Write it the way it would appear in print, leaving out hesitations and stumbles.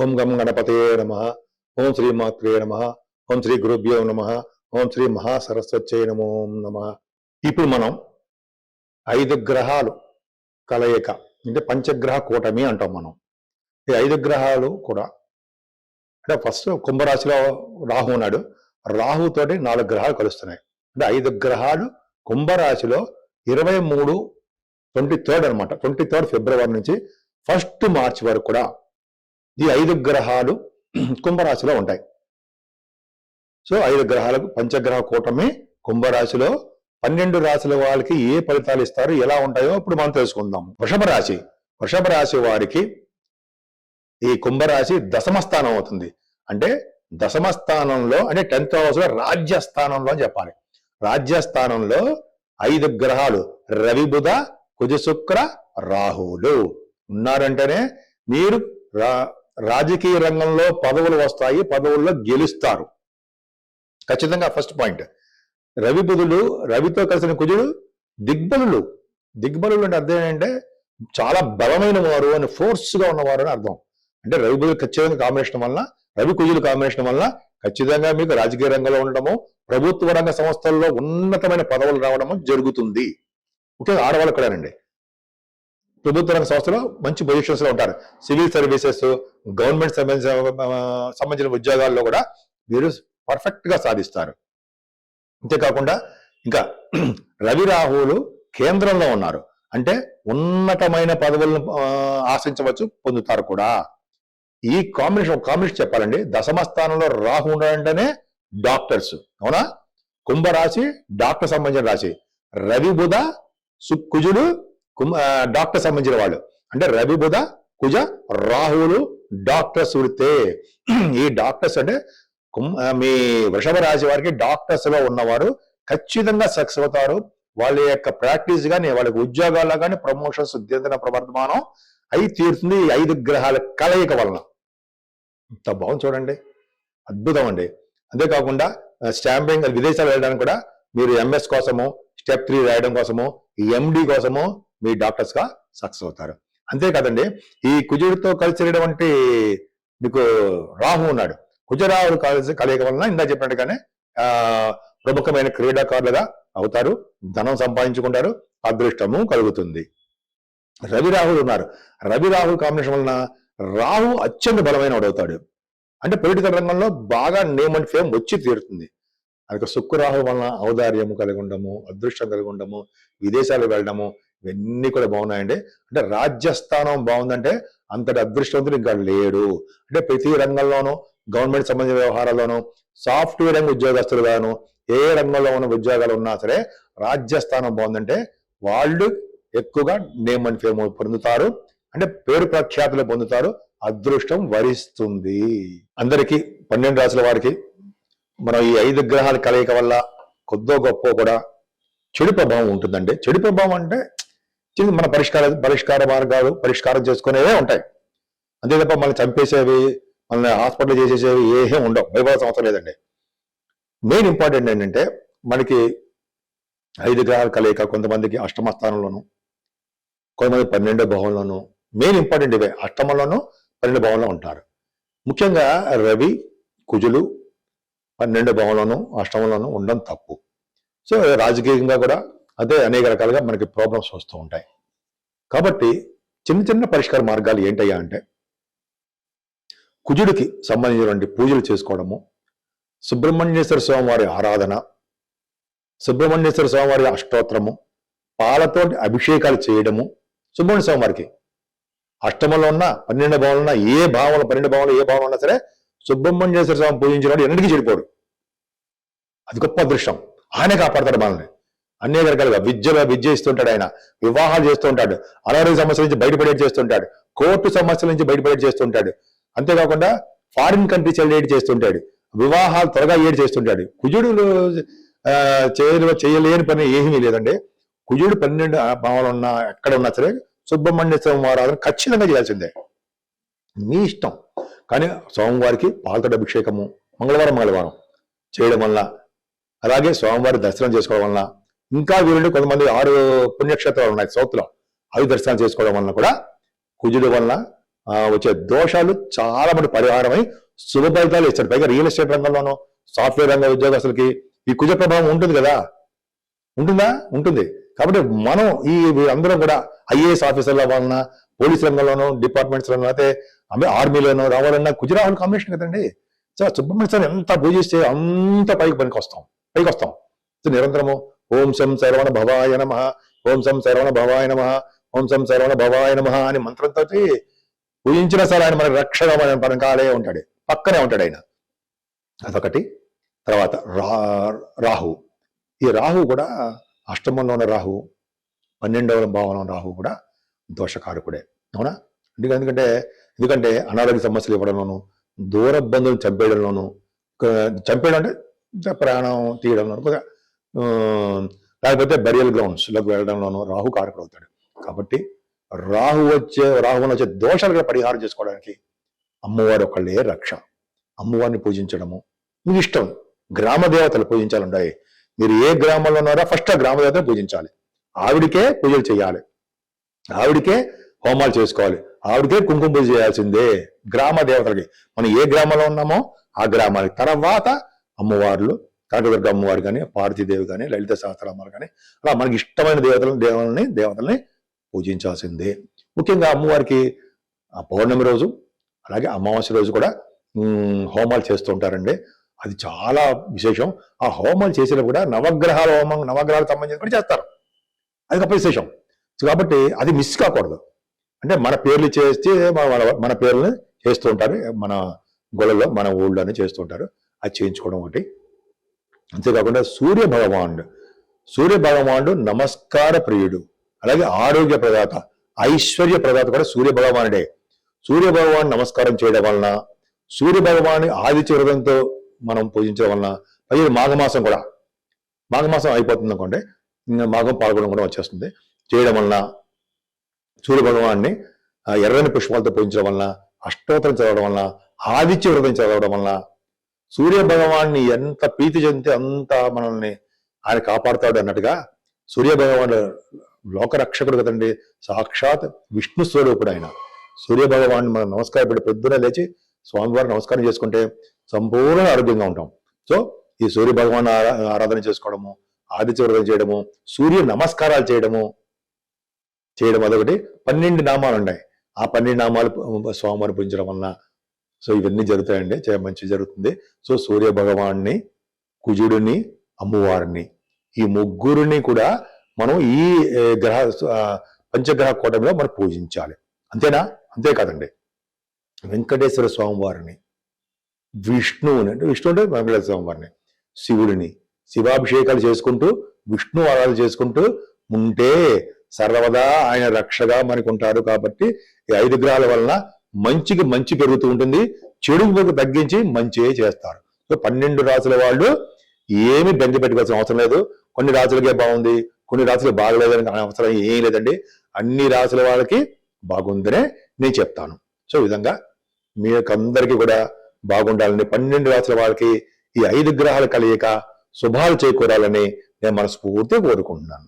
ఓం గం గణపతయే నమః. ఓం శ్రీ మాత్రే నమః. ఓం శ్రీ గురుభ్యో నమః. ఓం శ్రీ మహాసరస్వత్యై నమో నమః. ఇప్పుడు మనం 5 గ్రహాలు కలయిక అంటే పంచగ్రహ కూటమి అంటాం మనం. ఈ 5 గ్రహాలు కూడా అంటే ఫస్ట్ కుంభరాశిలో రాహు ఉన్నాడు. రాహుతోటి 4 గ్రహాలు కలుస్తున్నాయి. అంటే 5 గ్రహాలు కుంభరాశిలో 23 అనమాట. 23 ఫిబ్రవరి నుంచి 1 మార్చి వరకు కూడా ఈ 5 గ్రహాలు కుంభరాశిలో ఉంటాయి. సో 5 గ్రహాలకు పంచగ్రహ కూటమి కుంభరాశిలో 12 రాశుల వాళ్ళకి ఏ ఫలితాలు ఇస్తారు, ఎలా ఉంటాయో ఇప్పుడు మనం తెలుసుకుందాం. వృషభ రాశి వారికి ఈ కుంభరాశి దశమ స్థానం అవుతుంది. అంటే దశమ స్థానంలో అంటే 10th హౌస్ లో రాజ్యస్థానంలో అని చెప్పాలి. రాజ్యస్థానంలో 5 గ్రహాలు రవి బుధ కుజ శుక్ర రాహువులు ఉన్నారంటేనే మీరు రాజకీయ రంగంలో పదవులు వస్తాయి, పదవుల్లో గెలుస్తారు ఖచ్చితంగా. First point. రవి బుధులు, రవితో కలిసిన కుజుడు దిగ్బలులు. దిగ్బలులు అంటే అర్థం ఏంటంటే చాలా బలమైన వారు అని, ఫోర్స్ గా ఉన్నవారు అని అర్థం. అంటే రవి బుధులు ఖచ్చితంగా కాంబినేషన్ వల్ల, రవి కుజులు కాంబినేషన్ వల్ల ఖచ్చితంగా మీకు రాజకీయ రంగంలో ఉండడము, ప్రభుత్వ రంగ సంస్థల్లో ఉన్నతమైన పదవులు రావడము జరుగుతుంది. ముఖ్యంగా ఆడవాళ్ళు కూడానండి. ప్రభుత్వ రంగ సంస్థలో మంచి పొజిషన్స్ లో ఉంటారు. సివిల్ సర్వీసెస్, గవర్నమెంట్ సంబంధించిన ఉద్యోగాల్లో కూడా మీరు పర్ఫెక్ట్ గా సాధిస్తారు. అంతేకాకుండా ఇంకా రవి రాహువులు కేంద్రంలో ఉన్నారు అంటే ఉన్నతమైన పదవులను ఆశించవచ్చు, పొందుతారు కూడా. ఈ కాంబినేషన్ చెప్పాలండి. దశమ స్థానంలో రాహు ఉండాలంటేనే డాక్టర్స్, అవునా? కుంభరాశి డాక్టర్ సంబంధించిన రాశి. రవి బుధ కుజుడు డాక్టర్ సంబంధించిన వాళ్ళు. అంటే రవి బుధ కుజ రాహువులు డాక్టర్స్ వృత్తే. ఈ డాక్టర్స్ అంటే మీ వృషభ రాశి వారికి డాక్టర్స్ లో ఉన్నవారు ఖచ్చితంగా సక్సెస్ అవుతారు. వాళ్ళ యొక్క ప్రాక్టీస్ గానీ, వాళ్ళకి ఉద్యోగాల్లో కానీ ప్రమోషన్స్, దినదిన ప్రవర్ధమానం అయి తీరుతుంది ఈ 5 గ్రహాల కలయిక వలన. ఇంత బాగుంది చూడండి, అద్భుతం అండి. అంతేకాకుండా స్టాంపింగ్ విదేశాలు వెళ్ళడానికి కూడా మీరు ఎంఎస్ కోసము, స్టెప్ 3 రాయడం కోసము, ఎండి కోసము మీ డాక్టర్స్ గా సక్సెస్ అవుతారు. అంతేకాదండి, ఈ కుజుడితో కలిసినటువంటి మీకు రాహు ఉన్నాడు. కుజరాహులు కలయిక వలన ఇందా చెప్పినట్టుగానే ప్రముఖమైన క్రీడాకారులుగా అవుతారు, ధనం సంపాదించుకుంటారు, అదృష్టము కలుగుతుంది. రవి రాహులు ఉన్నారు. రవి రాహుల్ కాంబినేషన్ వలన రాహు అత్యంత బలమైన వాడవుతాడు. అంటే పొలిటికల్ రంగంలో బాగా నేమ్ అండ్ ఫేమ్ వచ్చి తీరుతుంది. అది శుక్రరాహు వలన ఔదార్యము కలిగి ఉండము, అదృష్టం కలిగి ఉండము, విదేశాలు వెళ్ళడము, ఇవన్నీ కూడా బాగున్నాయండి. అంటే రాజ్యస్థానం బాగుందంటే అంతటి అదృష్టవంతుడు ఇంకా లేడు. అంటే ప్రతి రంగంలోనూ, గవర్నమెంట్ సంబంధించిన వ్యవహారాల్లోనూ, సాఫ్ట్వేర్ రంగ ఉద్యోగస్తులుగాను, ఏ రంగంలో ఉన్న ఉద్యోగాలు ఉన్నా సరే రాజ్యస్థానం బాగుందంటే వాళ్ళు ఎక్కువగా నేమ్ అండ్ ఫేమ్ పొందుతారు. అంటే పేరు ప్రఖ్యాతులు పొందుతారు, అదృష్టం వరిస్తుంది. అందరికీ 12 రాశుల వారికి మనం ఈ 5 గ్రహాల కలయిక వల్ల కొద్దో గొప్ప కూడా చెడు ప్రభావం ఉంటుందండి. చెడు ప్రభావం అంటే మన పరిష్కార మార్గాలు పరిష్కారం చేసుకునేవే ఉంటాయి. అంతే తప్ప మనల్ని చంపేసేవి, మనల్ని హాస్పిటల్ చేసేసేవి ఏమీ ఉండవు. భయపడాల్సిన అవసరం లేదండి. మెయిన్ ఇంపార్టెంట్ ఏంటంటే మనకి 5 గ్రహాల కలయిక కొంతమందికి అష్టమ స్థానంలోను, కొంతమంది 12వ భావంలోను. మెయిన్ ఇంపార్టెంట్ ఇవే, అష్టమంలోను 12వ భావంలో ఉంటారు. ముఖ్యంగా రవి కుజులు 12వ భావంలోను అష్టమంలోను ఉండడం తప్పు. సో రాజకీయంగా కూడా అదే అనేక రకాలుగా మనకి ప్రాబ్లమ్స్ వస్తూ ఉంటాయి. కాబట్టి చిన్న చిన్న పరిష్కార మార్గాలు ఏంటయ్యా అంటే కుజుడికి సంబంధించినటువంటి పూజలు చేసుకోవడము, సుబ్రహ్మణ్యేశ్వర స్వామి వారి ఆరాధన, సుబ్రహ్మణ్యేశ్వర స్వామి వారి అష్టోత్తరము, పాలతో అభిషేకాలు చేయడము. సుబ్రహ్మణ్య స్వామి వారికి అష్టమంలో ఉన్న 12వ భావంలో ఉన్న ఏ భావంలో 12వ భావంలో ఏ భావం ఉన్నా సరే సుబ్రహ్మణ్యేశ్వర స్వామి పూజించిన వాడు ఎన్నిటికీ చెడిపోడు. అది గొప్ప అదృష్టం. ఆయనే కాపాడతాడు మనల్ని అనేక రకాలుగా. విద్య ఇస్తుంటాడు ఆయన, వివాహాలు చేస్తూ ఉంటాడు, అనారోగ్య సమస్యల నుంచి బయటపడేది చేస్తుంటాడు, కోర్టు సమస్యల నుంచి బయటపడేది చేస్తుంటాడు. అంతేకాకుండా ఫారిన్ కంట్రీస్ ఏడు చేస్తుంటాడు, వివాహాలు త్వరగా ఏడు చేస్తుంటాడు. కుజుడు చేయలేని పని ఏమీ లేదండి. కుజుడు 12 భావాలు ఉన్నా ఎక్కడ ఉన్నా సరే సుబ్రహ్మణ్య స్వామి ఖచ్చితంగా చేయాల్సిందే, మీ ఇష్టం. కానీ స్వామివారికి పాలతోటి అభిషేకము మంగళవారం చేయడం వల్ల, అలాగే స్వామివారి దర్శనం చేసుకోవడం వల్ల, ఇంకా వీరుండి కొంతమంది 6 పుణ్యక్షేత్రాలు ఉన్నాయి సౌత్ లో, అవి దర్శనం చేసుకోవడం వలన కూడా కుజుడు వలన వచ్చే దోషాలు చాలా మంది పరిహారమై శుభ ఫలితాలు ఇస్తాడు. పైగా రియల్ ఎస్టేట్ రంగంలోనూ సాఫ్ట్వేర్ రంగ ఉద్యోగస్తులకి ఈ కుజ ప్రభావం ఉంటుంది కదా, ఉంటుందా? ఉంటుంది. కాబట్టి మనం అందరం కూడా ఐఏఎస్ ఆఫీసర్ల వలన, పోలీస్ రంగంలోనూ, డిపార్ట్మెంట్స్ లోనూ, అయితే ఆర్మీలోనూ రావాలన్నా కుజరాహుల్ కాంబినేషన్ కదండి. సో సుబ్రహ్మణ్య స్వామి ఎంత పూజిస్తే అంత పైకి వస్తాం. సో నిరంతరము ఓం శం శరవణ భవాయ నమః, ఓం శం శరవణ భవాయ నమః, ఓం శం శరవణ భవాయ నమః అని మంత్రంతో పూజించిన సరే ఆయన మన రక్షణ పరంకాలే ఉంటాడు, పక్కనే ఉంటాడు ఆయన. అదొకటి. తర్వాత రాహు. ఈ రాహు కూడా అష్టమంలో ఉన్న రాహు, 12వ భావంలో ఉన్న రాహు కూడా దోషకారకుడే. అవునా? ఎందుకంటే అనారోగ్య సమస్యలు ఇవ్వడంలోను, దూర బంధువులు చంపేయడంలోను, చంపేయడం అంటే ప్రాణం తీయడంలోను, లేకపోతే బరియల్ గ్రౌండ్స్లోకి వెళ్ళడంలోనూ రాహు కారకుడు అవుతాడు. కాబట్టి రాహువును వచ్చే దోషాలుగా పరిహారం చేసుకోవడానికి అమ్మవారు ఒకళ్ళే రక్ష. అమ్మవారిని పూజించడము మీకు ఇష్టం. గ్రామ దేవతలు పూజించాలంటాయి. మీరు ఏ గ్రామంలో ఉన్నారో ఫస్ట్ ఆ గ్రామ దేవతను పూజించాలి. ఆవిడికే పూజలు చేయాలి, ఆవిడికే హోమాలు చేసుకోవాలి, ఆవిడికే కుంకుమ పూజ చేయాల్సిందే గ్రామ దేవతలకి. మనం ఏ గ్రామంలో ఉన్నామో ఆ గ్రామానికి. తర్వాత అమ్మవార్లు, కనకదుర్గ అమ్మవారు కానీ, పార్వతీదేవి కానీ, లలిత సహస్రనామాలు కానీ, అలా మనకి ఇష్టమైన దేవతల్ని పూజించాల్సిందే. ముఖ్యంగా అమ్మవారికి ఆ పౌర్ణమి రోజు అలాగే అమావాస్య రోజు కూడా హోమాలు చేస్తూ ఉంటారండి. అది చాలా విశేషం. ఆ హోమాలు చేసేటప్పుడు కూడా నవగ్రహాల హోమం, నవగ్రహాలకు సంబంధించి కూడా చేస్తారు. అది గొప్ప విశేషం. కాబట్టి అది మిస్ కాకూడదు. అంటే మన పేర్లు చేస్తే మన పేర్లని చేస్తూ ఉంటారు, మన గొడవలో మన ఊళ్ళోనే చేస్తూ ఉంటారు. అది చేయించుకోవడం ఒకటి. అంతేకాకుండా సూర్య భగవానుడు నమస్కార ప్రియుడు, అలాగే ఆరోగ్య ప్రదాత, ఐశ్వర్య ప్రదాత కూడా సూర్య భగవానుడే. సూర్య భగవాన్ నమస్కారం చేయడం వలన, సూర్య భగవాన్ని ఆదిత్య హృదయంతో మనం పూజించడం వలన, పైగా మాఘమాసం అయిపోతుంది అనుకోండి, మాఘం పాల్గొనడం కూడా వచ్చేస్తుంది. చేయడం వలన సూర్య భగవాన్ని ఎర్రని పుష్పాలతో పూజించడం వలన, అష్టోత్తరం చదవడం వలన, ఆదిత్య హృదయం చదవడం వలన, సూర్య భగవాన్ని ఎంత ప్రీతి చెందితే అంత మనల్ని ఆయన కాపాడుతాడు అన్నట్టుగా సూర్య భగవానుడు లోకరక్షకుడు కదండి, సాక్షాత్ విష్ణు స్వరూపుడు ఆయన. సూర్య భగవాన్ని మనం నమస్కారపడి పొద్దున లేచి స్వామివారిని నమస్కారం చేసుకుంటే సంపూర్ణ ఆరోగ్యంగా ఉంటాం. సో ఈ సూర్య భగవాన్ ఆరాధన చేసుకోవడము, ఆదిత్య హృదయం చేయడము, సూర్య నమస్కారాలు చేయడం అదొకటి. 12 నామాలు ఉన్నాయి. ఆ 12 నామాలు స్వామివారిని పూజించడం వలన సో ఇవన్నీ జరుగుతాయండి, మంచి జరుగుతుంది. సో సూర్య భగవాన్ని, కుజుడిని, అమ్మవారిని, ఈ ముగ్గురిని కూడా మనం ఈ పంచగ్రహ కూటమిలో మనం పూజించాలి. అంతేనా? అంతేకాదండి, వెంకటేశ్వర స్వామి వారిని, విష్ణు అంటే వెంకటేశ్వర స్వామి వారిని, శివుడిని శివాభిషేకాలు చేసుకుంటూ, విష్ణు ఆరాధన చేసుకుంటూ ఉంటే సర్వదా ఆయన రక్షగా మనకు ఉంటారు. కాబట్టి ఈ 5 గ్రహాల వలన మంచి పెరుగుతూ ఉంటుంది, చెడు తగ్గించి మంచి చేస్తారు. సో 12 రాసుల వాళ్ళు ఏమి బెంగ పెట్టుకోవాల్సిన అవసరం లేదు. కొన్ని రాసులకే బాగుంది, కొన్ని రాసులకు బాగలేదని అవసరం ఏం లేదండి. అన్ని రాసుల వాళ్ళకి బాగుందనే నేను చెప్తాను. సో ఈ విధంగా మీకందరికీ కూడా బాగుండాలని, 12 రాసుల వాళ్ళకి ఈ 5 గ్రహాల కలయిక శుభాలు చేకూరాలని నేను మనస్ఫూర్తిగా కోరుకుంటున్నాను.